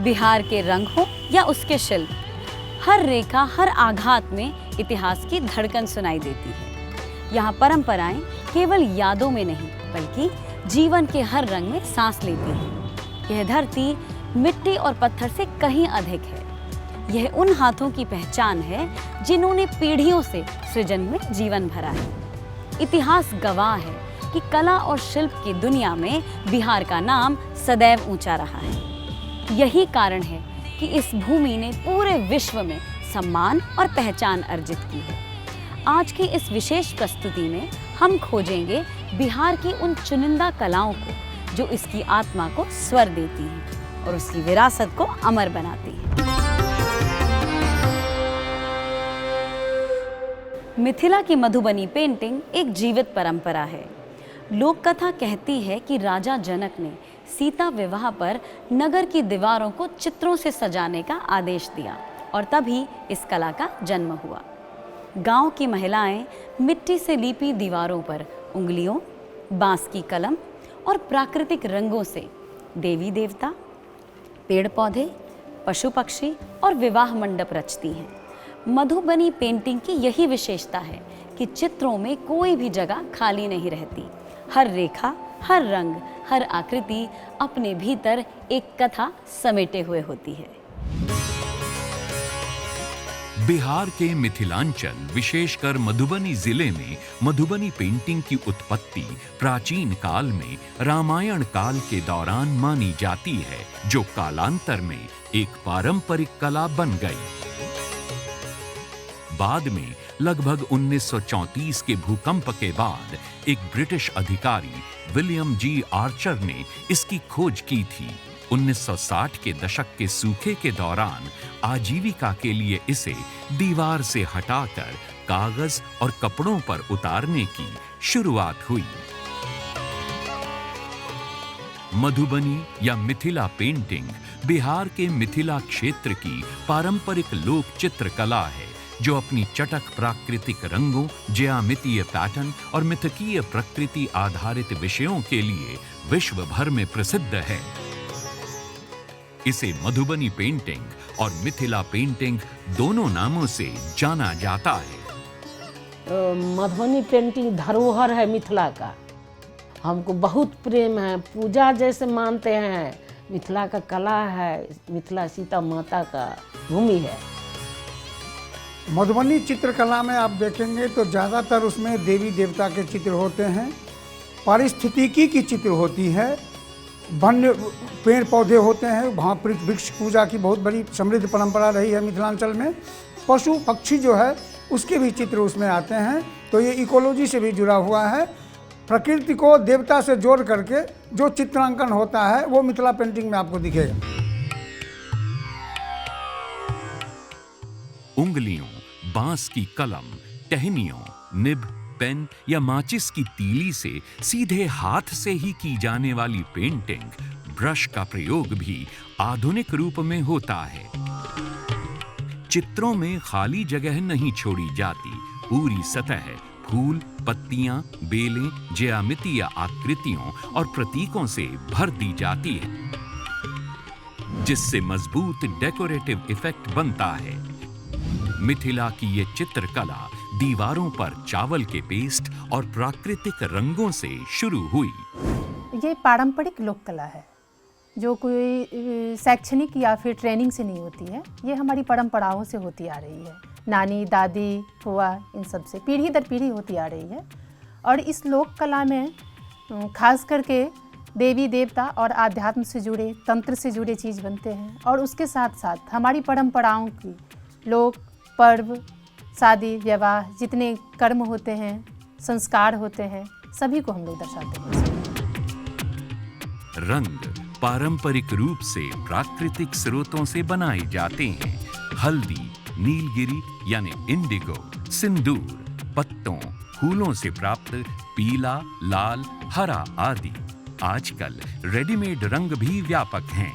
बिहार के रंग हो या उसके शिल्प, हर रेखा, हर आघात में इतिहास की धड़कन सुनाई देती है। यहाँ परंपराएं केवल यादों में नहीं, बल्कि जीवन के हर रंग में सांस लेती हैं। यह धरती मिट्टी और पत्थर से कहीं अधिक है। यह उन हाथों की पहचान है जिन्होंने पीढ़ियों से सृजन में जीवन भरा है। इतिहास गवाह है कि कला और शिल्प की दुनिया में बिहार का नाम सदैव ऊंचा रहा है। यही कारण है कि इस भूमि ने पूरे विश्व में सम्मान और पहचान अर्जित की है। आज की इस विशेष प्रस्तुति में हम खोजेंगे बिहार की उन चुनिंदा कलाओं को जो इसकी आत्मा को स्वर देती हैं और उसकी विरासत को अमर बनाती हैं। मिथिला की मधुबनी पेंटिंग एक जीवित परंपरा है। लोक कथा कहती है कि राजा जनक ने सीता विवाह पर नगर की दीवारों को चित्रों से सजाने का आदेश दिया और तभी इस कला का जन्म हुआ। गांव की महिलाएं मिट्टी से लीपी दीवारों पर उंगलियों, बांस की कलम और प्राकृतिक रंगों से देवी देवता, पेड़ पौधे, पशु पक्षी और विवाह मंडप रचती हैं। मधुबनी पेंटिंग की यही विशेषता है कि चित्रों में कोई भी जगह खाली नहीं रहती। हर रेखा, हर रंग, हर आकृति अपने भीतर एक कथा समेटे हुए होती है। बिहार के मिथिलांचल, विशेषकर मधुबनी जिले में मधुबनी पेंटिंग की उत्पत्ति प्राचीन काल में रामायण काल के दौरान मानी जाती है, जो कालांतर में एक पारंपरिक कला बन गई। बाद में लगभग 1934 के भूकंप के बाद एक ब्रिटिश अधिकारी विलियम जी आर्चर ने इसकी खोज की थी। 1960 के दशक के सूखे के दौरान आजीविका के लिए इसे दीवार से हटाकर कागज और कपड़ों पर उतारने की शुरुआत हुई। मधुबनी या मिथिला पेंटिंग बिहार के मिथिला क्षेत्र की पारंपरिक लोक चित्रकला है, जो अपनी चटक प्राकृतिक रंगों, ज्यामितीय पैटर्न और मिथकीय प्रकृति आधारित विषयों के लिए विश्व भर में प्रसिद्ध है। इसे मधुबनी पेंटिंग और मिथिला पेंटिंग दोनों नामों से जाना जाता है। मधुबनी पेंटिंग धरोहर है मिथिला का। हमको बहुत प्रेम है, पूजा जैसे मानते हैं। मिथिला का कला है, मिथिला सीता माता का भूमि है। मधुबनी चित्रकला में आप देखेंगे तो ज़्यादातर उसमें देवी देवता के चित्र होते हैं, पारिस्थितिकी की चित्र होती है, वन्य पेड़ पौधे होते हैं। वहाँ वृक्ष पूजा की बहुत बड़ी समृद्ध परंपरा रही है मिथिलांचल में। पशु पक्षी जो है उसके भी चित्र उसमें आते हैं। तो ये इकोलॉजी से भी जुड़ा हुआ है। प्रकृति को देवता से जोड़ करके जो चित्रांकन होता है वो मिथिला पेंटिंग में आपको दिखेगा। उंगलियों, बांस की कलम, टहनियों, निब, पेन या माचिस की तीली से सीधे हाथ से ही की जाने वाली पेंटिंग, ब्रश का प्रयोग भी आधुनिक रूप में होता है। चित्रों में खाली जगह नहीं छोड़ी जाती। पूरी सतह फूल, पत्तियां, बेलें, ज्यामितीय आकृतियों और प्रतीकों से भर दी जाती है, जिससे मजबूत डेकोरेटिव इफेक्ट बनता है। मिथिला की ये चित्रकला दीवारों पर चावल के पेस्ट और प्राकृतिक रंगों से शुरू हुई। ये पारंपरिक लोक कला है, जो कोई शैक्षणिक या फिर ट्रेनिंग से नहीं होती है। ये हमारी परंपराओं से होती आ रही है। नानी, दादी, फुआ, इन सब से पीढ़ी दर पीढ़ी होती आ रही है। और इस लोक कला में खास करके देवी देवता और आध्यात्म से जुड़े, तंत्र से जुड़े चीज़ बनते हैं। और उसके साथ साथ हमारी परंपराओं की लोक पर्व, शादी विवाह, जितने कर्म होते हैं, संस्कार होते हैं, सभी को हम लोग दर्शाते हैं। रंग पारंपरिक रूप से प्राकृतिक स्रोतों से बनाए जाते हैं। हल्दी, नीलगिरी यानी इंडिगो, सिंदूर, पत्तों, फूलों से प्राप्त पीला, लाल, हरा आदि। आजकल रेडीमेड रंग भी व्यापक हैं।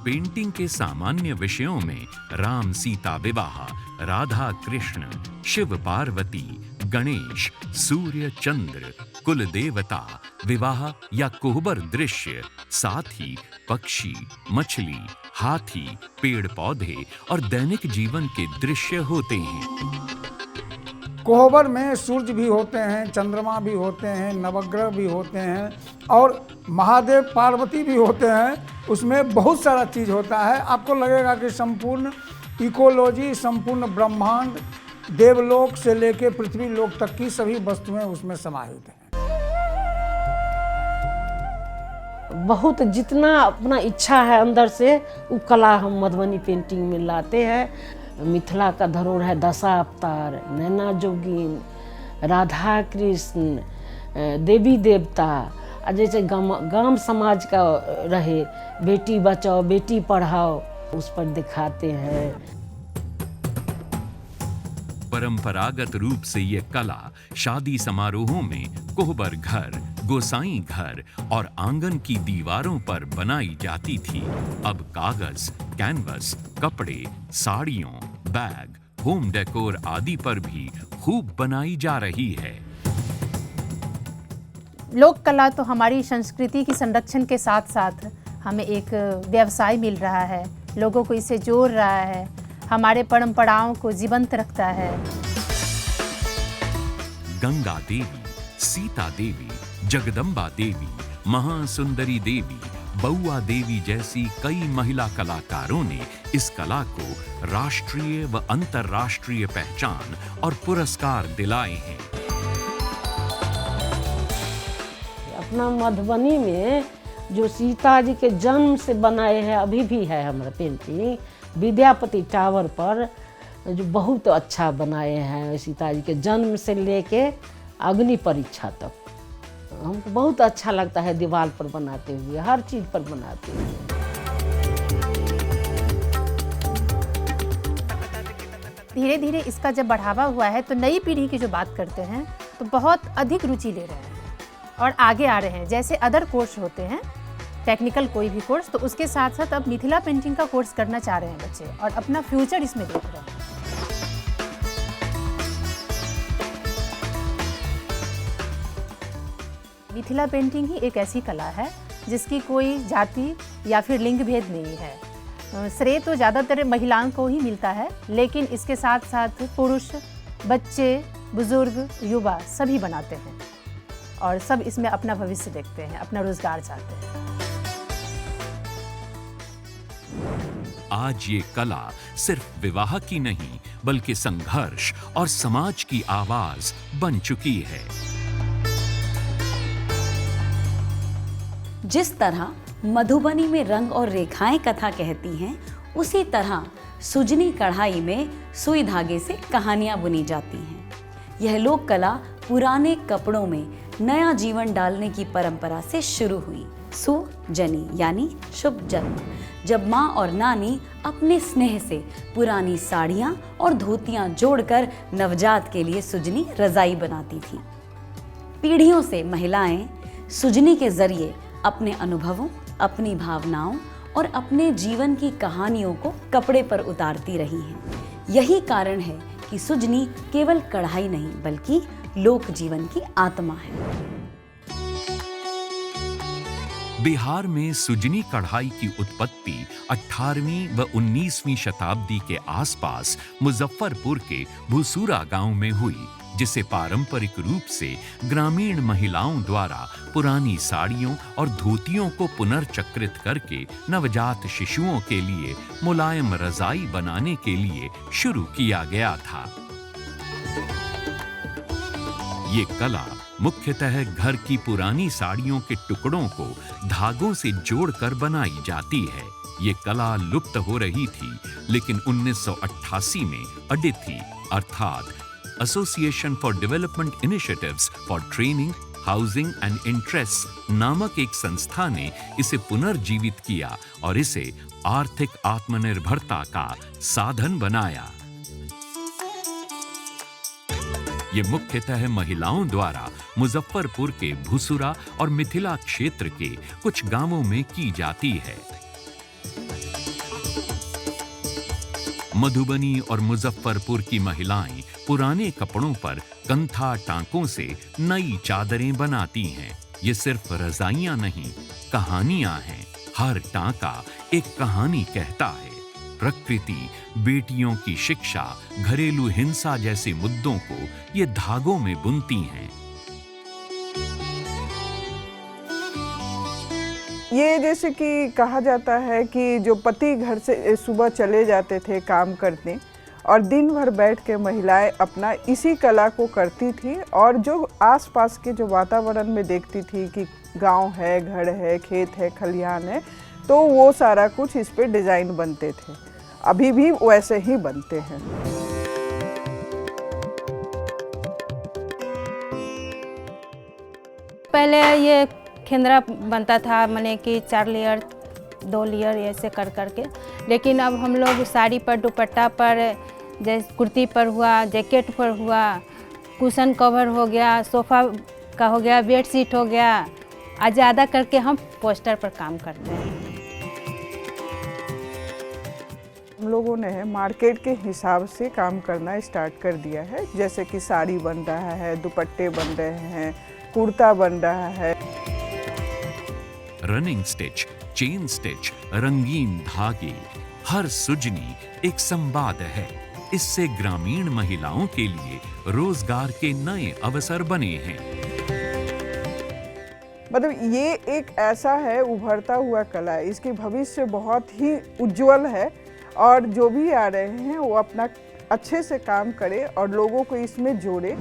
पेंटिंग के सामान्य विषयों में राम सीता विवाह, राधा कृष्ण, शिव पार्वती, गणेश, सूर्य, चंद्र, कुल देवता, विवाह या कोहबर दृश्य, साथ ही पक्षी, मछली, हाथी, पेड़ पौधे और दैनिक जीवन के दृश्य होते हैं। कोहबर में सूर्य भी होते हैं, चंद्रमा भी होते हैं, नवग्रह भी होते हैं और महादेव पार्वती भी होते हैं। उसमें बहुत सारा चीज़ होता है। आपको लगेगा कि संपूर्ण इकोलॉजी, संपूर्ण ब्रह्मांड, देवलोक से लेकर पृथ्वी लोक तक की सभी वस्तुएं उसमें समाहित हैं। बहुत जितना अपना इच्छा है अंदर से वो कला हम मधुबनी पेंटिंग में लाते हैं। मिथिला का धरोहर है दशावतार, नैना जोगिन, राधा कृष्ण, देवी देवता, जैसे गांव समाज का रहे बेटी बचाओ बेटी पढ़ाओ, उस पर दिखाते हैं। परंपरागत रूप से ये कला शादी समारोहों में कोहबर घर, गोसाई घर और आंगन की दीवारों पर बनाई जाती थी। अब कागज, कैनवस, कपड़े, साड़ियों, बैग, होम डेकोर आदि पर भी खूब बनाई जा रही है। लोक कला तो हमारी संस्कृति की संरक्षण के साथ साथ हमें एक व्यवसाय मिल रहा है, लोगों को इससे जोड़ रहा है, हमारे परंपराओं को जीवंत रखता है। गंगा देवी, सीता देवी, जगदम्बा देवी, महासुंदरी देवी, बउआ देवी जैसी कई महिला कलाकारों ने इस कला को राष्ट्रीय व अंतर्राष्ट्रीय पहचान और पुरस्कार दिलाए हैं। अपना मधुबनी में जो सीता जी के जन्म से बनाए हैं, अभी भी है हमारा पेंटिंग विद्यापति टावर पर, जो बहुत अच्छा बनाए हैं सीता जी के जन्म से लेके अग्नि परीक्षा तक। हमको बहुत अच्छा लगता है दीवार पर बनाते हुए, हर चीज़ पर बनाते हुए। धीरे धीरे इसका जब बढ़ावा हुआ है तो नई पीढ़ी की जो बात करते हैं तो बहुत अधिक रुचि ले रहे हैं और आगे आ रहे हैं। जैसे अदर कोर्स होते हैं, टेक्निकल कोई भी कोर्स, तो उसके साथ साथ अब मिथिला पेंटिंग का कोर्स करना चाह रहे हैं बच्चे और अपना फ्यूचर इसमें देख रहे हैं। मिथिला पेंटिंग ही एक ऐसी कला है जिसकी कोई जाति या फिर लिंग भेद नहीं है। श्रेय तो ज़्यादातर महिलाओं को ही मिलता है, लेकिन इसके साथ साथ पुरुष, बच्चे, बुजुर्ग, युवा सभी बनाते हैं और सब इसमें अपना भविष्य देखते हैं, अपना रोजगार चाहते हैं। आज ये कला सिर्फ विवाह की नहीं बल्कि संघर्ष और समाज की आवाज बन चुकी है। जिस तरह मधुबनी में रंग और रेखाएं कथा कहती हैं, उसी तरह सुजनी कढ़ाई में सुई धागे से कहानियां बुनी जाती हैं। यह लोक कला पुराने कपड़ों में नया जीवन डालने की परंपरा से शुरू हुई। सुजनी यानी शुभ जन्म, जब माँ और नानी अपने स्नेह से पुरानी साड़ियाँ और धोतियाँ जोड़कर नवजात के लिए सुजनी रजाई बनाती थी। पीढ़ियों से महिलाएं सुजनी के जरिए अपने अनुभवों, अपनी भावनाओं और अपने जीवन की कहानियों को कपड़े पर उतारती रही हैं। यही कारण है कि सुजनी केवल कढ़ाई नहीं बल्कि लोक जीवन की आत्मा है। बिहार में सुजनी कढ़ाई की उत्पत्ति 18वीं व 19वीं शताब्दी के आसपास मुजफ्फरपुर के भूसूरा गांव में हुई, जिसे पारंपरिक रूप से ग्रामीण महिलाओं द्वारा पुरानी साड़ियों और धोतियों को पुनर्चक्रित करके नवजात शिशुओं के लिए मुलायम रजाई बनाने के लिए शुरू किया गया था। ये कला मुख्यतः घर की पुरानी साड़ियों के टुकड़ों को धागों से जोड़कर बनाई जाती है। ये कला लुप्त हो रही थी, लेकिन 1988 में अडिथी अर्थात association for development initiatives for training, housing and interest नामक एक संस्था ने इसे पुनर्जीवित किया और इसे आर्थिक आत्मनिर्भरता का साधन बनाया। ये मुख्यतः महिलाओं द्वारा मुजफ्फरपुर के भूसुरा और मिथिला क्षेत्र के कुछ गांवों में की जाती है। मधुबनी और मुजफ्फरपुर की महिलाएं पुराने कपड़ों पर कंथा टांकों से नई चादरें बनाती हैं। ये सिर्फ रजाइयां नहीं, कहानियां हैं। हर टांका एक कहानी कहता है। प्रकृति, बेटियों की शिक्षा, घरेलू हिंसा जैसे मुद्दों को ये धागों में बुनती हैं। ये जैसे कि कहा जाता है कि जो पति घर से सुबह चले जाते थे काम करने और दिन भर बैठ के महिलाएं अपना इसी कला को करती थी, और जो आसपास के जो वातावरण में देखती थी कि गांव है, घर है, खेत है, खलिहान है, तो वो सारा कुछ इस पे डिज़ाइन बनते थे। अभी भी वैसे ही बनते हैं। पहले ये खेंदरा बनता था, माने कि 4 लेयर 2 लेयर ऐसे कर करके, लेकिन अब हम लोग साड़ी पर, दुपट्टा पर, जैसे कुर्ती पर हुआ, जैकेट पर हुआ, कुशन कवर हो गया, सोफ़ा का हो गया, बेड शीट हो गया, आज ज़्यादा करके हम पोस्टर पर काम करते हैं। हम लोगों ने मार्केट के हिसाब से काम करना स्टार्ट कर दिया है। जैसे कि साड़ी बन रहा है, दुपट्टे बन रहे हैं, कुर्ता बन रहा है। रनिंग स्टिच, चेन स्टिच, रंगीन धागे, हर सुजनी एक संवाद है। इससे ग्रामीण महिलाओं के लिए रोजगार के नए अवसर बने हैं। मतलब ये एक ऐसा है उभरता हुआ कला है, इसकी भविष्य बहुत ही उज्जवल है, और जो भी आ रहे हैं वो अपना अच्छे से काम करें और लोगों को इसमें जोड़े।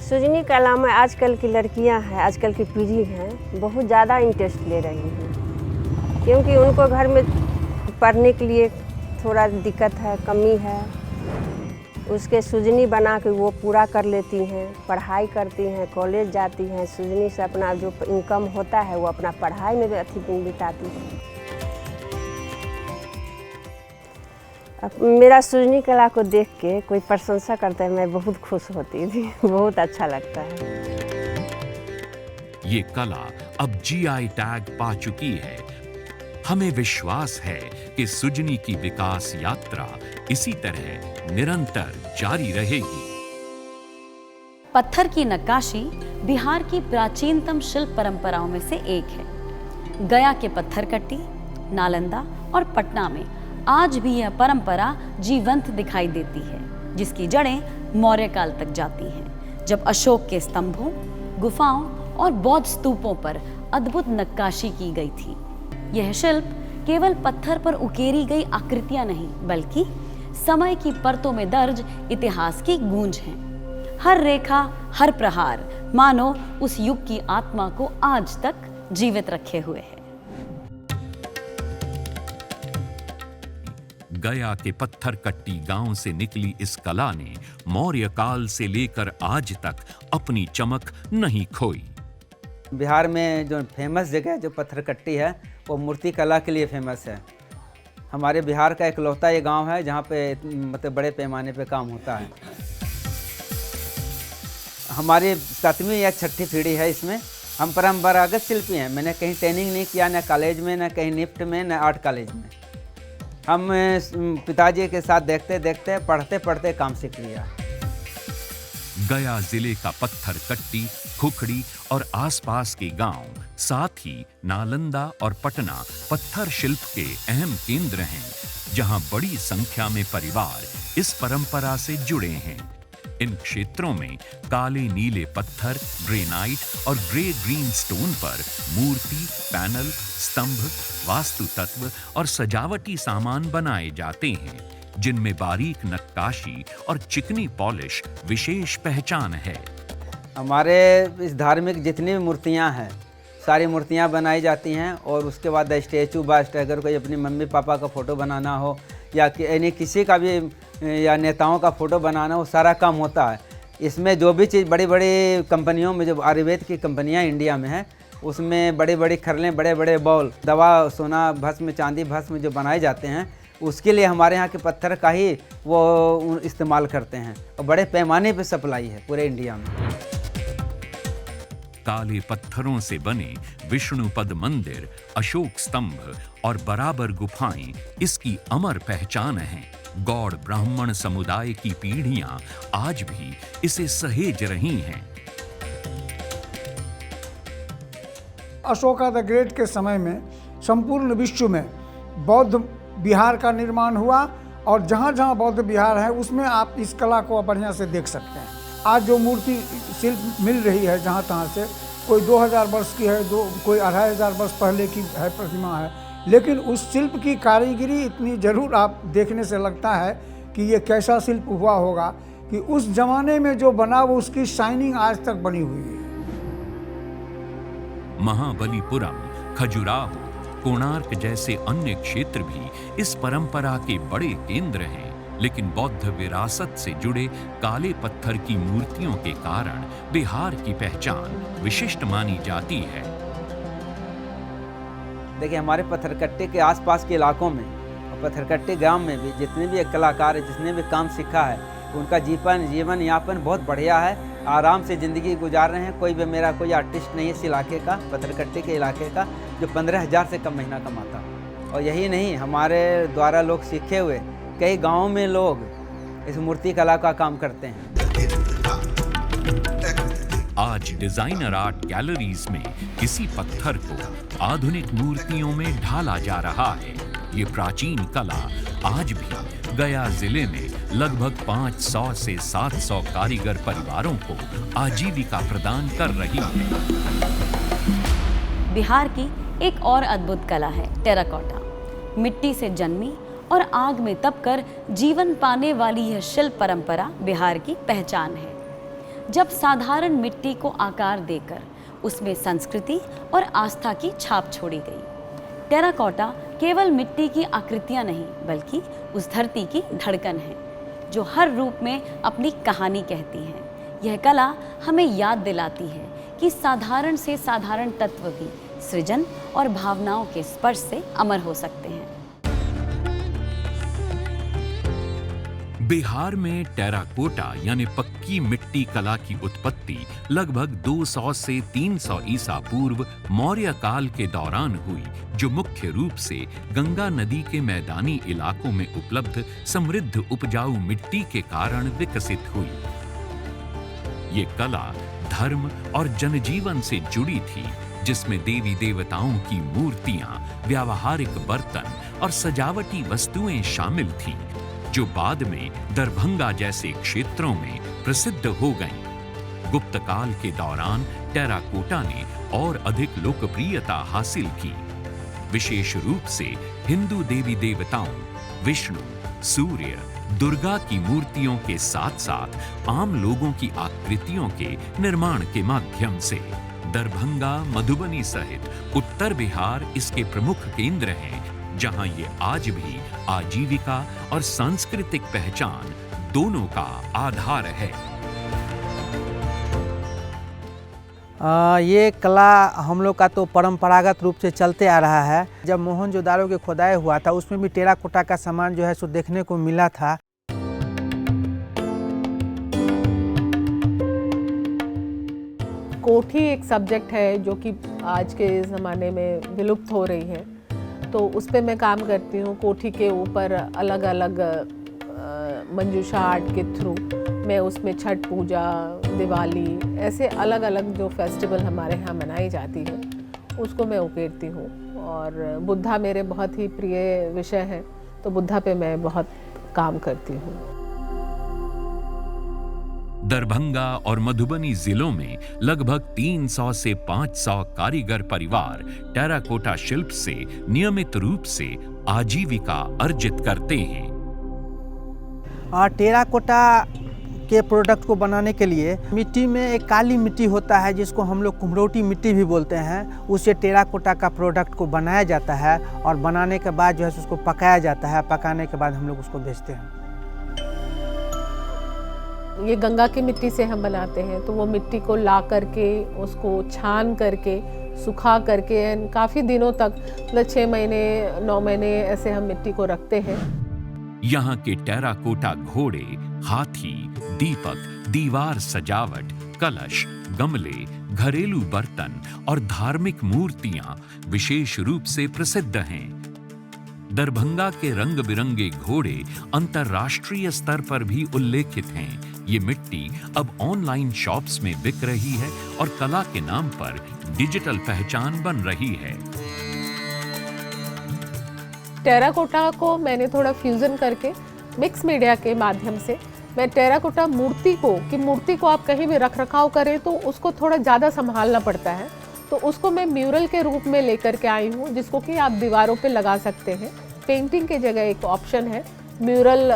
सुजनी कला में आजकल की लड़कियां हैं, आजकल की पीढ़ी है, बहुत ज़्यादा इंटरेस्ट ले रही हैं, क्योंकि उनको घर में पढ़ने के लिए थोड़ा दिक्कत है, कमी है। उसके सुजनी बना के वो पूरा कर लेती हैं, पढ़ाई करती हैं, कॉलेज जाती हैं। सुजनी से अपना जो इनकम होता है वो अपना पढ़ाई में भी अच्छी बिताती हैं। अब मेरा सुजनी कला को देख के कोई प्रशंसा करता है, मैं बहुत खुश होती थी, बहुत अच्छा लगता है। ये कला अब GI टैग पा चुकी है। हमें विश्वास है कि सुजनी की विकास यात्रा इसी तरह निरंतर जारी रहेगी। पत्थर की नक्काशी बिहार की प्राचीनतम शिल्प परंपराओं में से एक है। गया के पत्थर कट्टी, नालंदा और पटना में आज भी यह परंपरा जीवंत दिखाई देती है, जिसकी जड़ें मौर्य काल तक जाती हैं, जब अशोक के स्तंभों, गुफाओं और बौद्ध स्तूपों पर अद्भुत नक्काशी की गई थी। यह शिल्प केवल पत्थर पर उकेरी गई आकृतियां नहीं, बल्कि समय की परतों में दर्ज इतिहास की गूंज है। हर रेखा, हर प्रहार मानो उस युग की आत्मा को आज तक जीवित रखे हुए है। गया के पत्थर कट्टी गांव से निकली इस कला ने मौर्य काल से लेकर आज तक अपनी चमक नहीं खोई। बिहार में जो फेमस जगह जो पत्थर कट्टी है वो मूर्ति कला के लिए फेमस है। हमारे बिहार का इकलौता ये गांव है जहाँ पे मतलब बड़े पैमाने पे काम होता है। हमारी 7वीं या 6ठी पीढ़ी है इसमें। हम परंपरागत शिल्पी हैं। मैंने कहीं ट्रेनिंग नहीं किया, न कॉलेज में, न कहीं निफ्ट में, न आर्ट कॉलेज में। हम पिताजी के साथ देखते देखते, पढ़ते पढ़ते काम सीख लिया। गया जिले का पत्थर कट्टी, खुखड़ी और आसपास के गांव, साथ ही नालंदा और पटना पत्थर शिल्प के अहम केंद्र हैं, जहां बड़ी संख्या में परिवार इस परंपरा से जुड़े हैं। इन क्षेत्रों में काले नीले पत्थर, ग्रेनाइट और ग्रे ग्रीन स्टोन पर मूर्ति, पैनल, स्तंभ, वास्तु तत्व और सजावटी सामान बनाए जाते हैं, जिनमें बारीक नक्काशी और चिकनी पॉलिश विशेष पहचान है। हमारे इस धार्मिक जितनी भी मूर्तियां हैं, सारी मूर्तियां बनाई जाती हैं, और उसके बाद स्टैचू बास्ट, अगर कोई अपनी मम्मी पापा का फ़ोटो बनाना हो या यानी किसी का भी या नेताओं का फ़ोटो बनाना हो, सारा काम होता है। इसमें जो भी चीज़ बड़ी बड़ी कंपनियों में, जो आयुर्वेद की कंपनियां इंडिया में हैं, उसमें बड़ी बड़ी खरलें, बड़े बड़े बॉल, दवा, सोना भस्म, चांदी भस्म जो बनाए जाते हैं, उसके लिए हमारे यहाँ के पत्थर का ही वो इस्तेमाल करते हैं, और बड़े पैमाने पे सप्लाई है पूरे इंडिया में। काले पत्थरों से बने विष्णुपद मंदिर, अशोक स्तंभ और बराबर गुफाएं इसकी अमर पहचान हैं। गौड़ ब्राह्मण समुदाय की पीढ़ियां आज भी इसे सहेज रही हैं। अशोका द ग्रेट के समय में संपूर्ण विश्व में बौद्ध विहार का निर्माण हुआ और जहाँ जहाँ बौद्ध विहार है उसमें आप इस कला को बढ़िया से देख सकते हैं। आज जो मूर्ति शिल्प मिल रही है जहाँ तहाँ से, कोई 2000 वर्ष की है, कोई 2500 वर्ष पहले की है प्रतिमा है, लेकिन उस शिल्प की कारीगरी इतनी जरूर आप देखने से लगता है कि ये कैसा शिल्प हुआ होगा कि उस जमाने में जो बना वो उसकी शाइनिंग आज तक बनी हुई है। महाबलीपुरम, खजुराहो, कोणार्क जैसे अन्य क्षेत्र भी इस परंपरा के बड़े केंद्र हैं, लेकिन बौद्ध विरासत से जुड़े काले पत्थर की मूर्तियों के कारण बिहार की पहचान विशिष्ट मानी जाती है। देखिए, हमारे पत्थरकट्टे के आसपास के इलाकों में और पत्थरकट्टे गांव में भी जितने भी कलाकार हैं, जिसने भी काम सीखा है, उनका जीवन यापन बहुत बढ़िया है, आराम से ज़िंदगी गुजार रहे हैं। कोई आर्टिस्ट नहीं है इस इलाके का, पत्थरकट्टे के इलाके का, जो 15,000 से कम महीना कमाता। और यही नहीं, हमारे द्वारा लोग सीखे हुए कई गाँव में लोग इस मूर्ति कला का काम करते हैं। आज डिजाइनर आर्ट गैलरीज में किसी पत्थर को आधुनिक मूर्तियों में ढाला जा रहा है। ये प्राचीन कला आज भी गया जिले में लगभग 500 से 700 कारीगर परिवारों को आजीविका प्रदान कर रही है। बिहार की एक और अद्भुत कला है टेराकोटा। मिट्टी से जन्मी और आग में तपकर जीवन पाने वाली यह शिल्प परंपरा बिहार की पहचान है। जब साधारण मिट्टी को आकार देकर उसमें संस्कृति और आस्था की छाप छोड़ी गई। टेराकोटा केवल मिट्टी की आकृतियां नहीं, बल्कि उस धरती की धड़कन है जो हर रूप में अपनी कहानी कहती है। यह कला हमें याद दिलाती है कि साधारण से साधारण तत्व भी सृजन और भावनाओं के स्पर्श से अमर हो सकते हैं। बिहार में टेराकोटा यानी पक्की मिट्टी कला की उत्पत्ति लगभग 200 से 300 ईसा पूर्व मौर्य काल के दौरान हुई, जो मुख्य रूप से गंगा नदी के मैदानी इलाकों में उपलब्ध समृद्ध उपजाऊ मिट्टी के कारण विकसित हुई। ये कला धर्म और जनजीवन से जुड़ी थी, जिसमें देवी देवताओं की मूर्तियां, व्यावहारिक बर्तन और सजावटी वस्तुएं शामिल थीं, जो बाद में दरभंगा जैसे क्षेत्रों में प्रसिद्ध हो गईं। गुप्त काल के दौरान टेराकोटा ने और अधिक लोकप्रियता हासिल की। विशेष रूप से हिंदू देवी देवताओं विष्णु, सूर्य, दुर्गा की मूर्तियों के साथ साथ आम लोगों की आकृतियों के निर्माण के माध्यम से दरभंगा, मधुबनी सहित उत्तर बिहार इसके प्रमुख केंद्र हैं, जहां ये आज भी आजीविका और सांस्कृतिक पहचान दोनों का आधार है। ये कला हम लोग का तो परंपरागत रूप से चलते आ रहा है। जब मोहनजोदाड़ो के खुदाई हुआ था, उसमें भी टेराकोटा का सामान जो है सो देखने को मिला था। कोठी एक सब्जेक्ट है जो कि आज के ज़माने में विलुप्त हो रही है, तो उस पे मैं काम करती हूँ। कोठी के ऊपर अलग अलग मंजूषा आर्ट के थ्रू मैं उसमें छठ पूजा, दिवाली, ऐसे अलग अलग जो फेस्टिवल हमारे यहाँ मनाई जाती है उसको मैं उकेरती हूँ। और बुद्धा मेरे बहुत ही प्रिय विषय है, तो बुद्धा पे मैं बहुत काम करती हूँ। दरभंगा और मधुबनी जिलों में लगभग 300 से 500 कारीगर परिवार टेराकोटा शिल्प से नियमित रूप से आजीविका अर्जित करते हैं। टेराकोटा के प्रोडक्ट को बनाने के लिए मिट्टी में एक काली मिट्टी होता है जिसको हम लोग कुम्हरौटी मिट्टी भी बोलते हैं। उससे टेराकोटा का प्रोडक्ट को बनाया जाता है और बनाने के बाद जो है उसको पकाया जाता है। पकाने के बाद हम लोग उसको बेचते हैं। ये गंगा की मिट्टी से हम बनाते हैं, तो वो मिट्टी को ला करके उसको छान करके सुखा करके काफ़ी दिनों तक, मतलब 6 महीने 9 महीने ऐसे हम मिट्टी को रखते हैं। यहाँ के टेराकोटा घोड़े, हाथी, दीपक, दीवार सजावट, कलश, गमले, घरेलू बर्तन और धार्मिक मूर्तियां विशेष रूप से प्रसिद्ध हैं। दरभंगा के रंग बिरंगे घोड़े अंतर्राष्ट्रीय स्तर पर भी उल्लेखित हैं। ये मिट्टी अब ऑनलाइन शॉप्स में बिक रही है और कला के नाम पर डिजिटल पहचान बन रही है। टेराकोटा को मैंने थोड़ा फ्यूजन करके मिक्स मीडिया के माध्यम से मैं टेराकोटा मूर्ति को आप कहीं भी रख रखाव करें तो उसको थोड़ा ज़्यादा संभालना पड़ता है, तो उसको मैं म्यूरल के रूप में लेकर के आई हूँ, जिसको कि आप दीवारों पे लगा सकते हैं। पेंटिंग के जगह एक ऑप्शन है, म्यूरल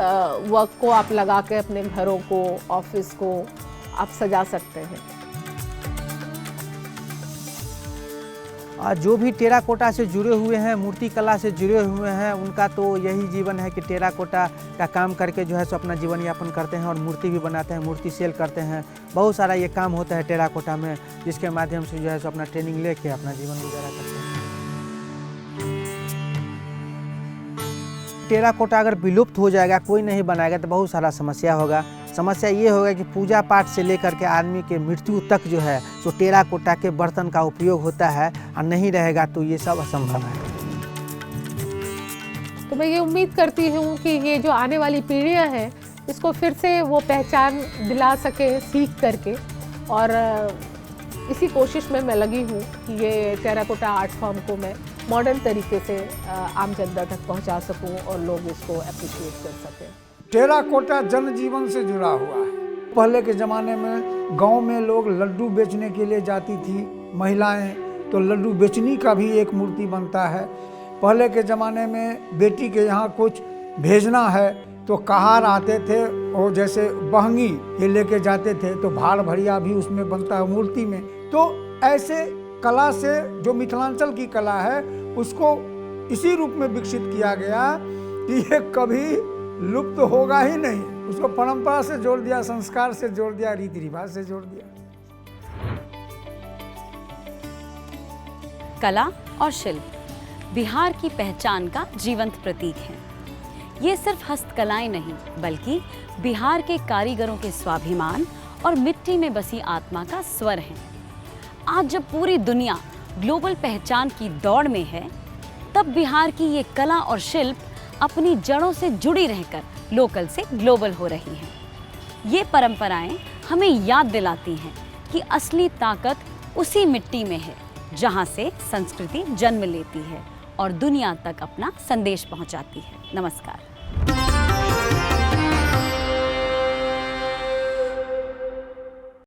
वर्क को आप लगा के अपने घरों को, ऑफिस को आप सजा सकते हैं। जो भी टेराकोटा से जुड़े हुए हैं, मूर्ति कला से जुड़े हुए हैं, उनका तो यही जीवन है कि टेराकोटा का काम करके जो है सो अपना जीवन यापन करते हैं और मूर्ति भी बनाते हैं, मूर्ति सेल करते हैं। बहुत सारा ये काम होता है टेराकोटा में, जिसके माध्यम से जो है सो अपना ट्रेनिंग लेके अपना जीवन गुजारा करते हैं। टेराकोटा अगर विलुप्त हो जाएगा, कोई नहीं बनाएगा तो बहुत सारा समस्या होगा। समस्या ये होगा कि पूजा पाठ से लेकर के आदमी के मृत्यु तक जो है तो टेराकोटा के बर्तन का उपयोग होता है, और नहीं रहेगा तो ये सब असंभव है। तो मैं ये उम्मीद करती हूँ कि ये जो आने वाली पीढ़ियाँ हैं इसको फिर से वो पहचान दिला सके सीख करके, और इसी कोशिश में मैं लगी हूँ कि ये टेराकोटा आर्ट फॉर्म को मैं मॉडर्न तरीके से आम जनता तक पहुँचा सकूँ और लोग इसको अप्रिशिएट कर सकें। टेराकोटा जनजीवन से जुड़ा हुआ है। पहले के ज़माने में गांव में लोग लड्डू बेचने के लिए जाती थी महिलाएं, तो लड्डू बेचनी का भी एक मूर्ति बनता है। पहले के ज़माने में बेटी के यहाँ कुछ भेजना है तो कहार आते थे, और जैसे बहंगी ये लेके जाते थे, तो भाड़ भरिया भी उसमें बनता है मूर्ति में। तो ऐसे कला से जो मिथिलांचल की कला है उसको इसी रूप में विकसित किया गया कि ये कभी लुप्त होगा ही नहीं। उसको परंपरा से जोड़ दिया, संस्कार से जोड़ दिया, रीति रिवाज से जोड़ दिया। कला और शिल्प बिहार की पहचान का जीवंत प्रतीक है। ये सिर्फ हस्तकलाएं नहीं, बल्कि बिहार के कारीगरों के स्वाभिमान और मिट्टी में बसी आत्मा का स्वर है। आज जब पूरी दुनिया ग्लोबल पहचान की दौड़ में है, तब बिहार की ये कला और शिल्प अपनी जड़ों से जुड़ी रहकर लोकल से ग्लोबल हो रही हैं। ये परंपराएं हमें याद दिलाती हैं कि असली ताकत उसी मिट्टी में है जहां से संस्कृति जन्म लेती है और दुनिया तक अपना संदेश पहुंचाती है। नमस्कार।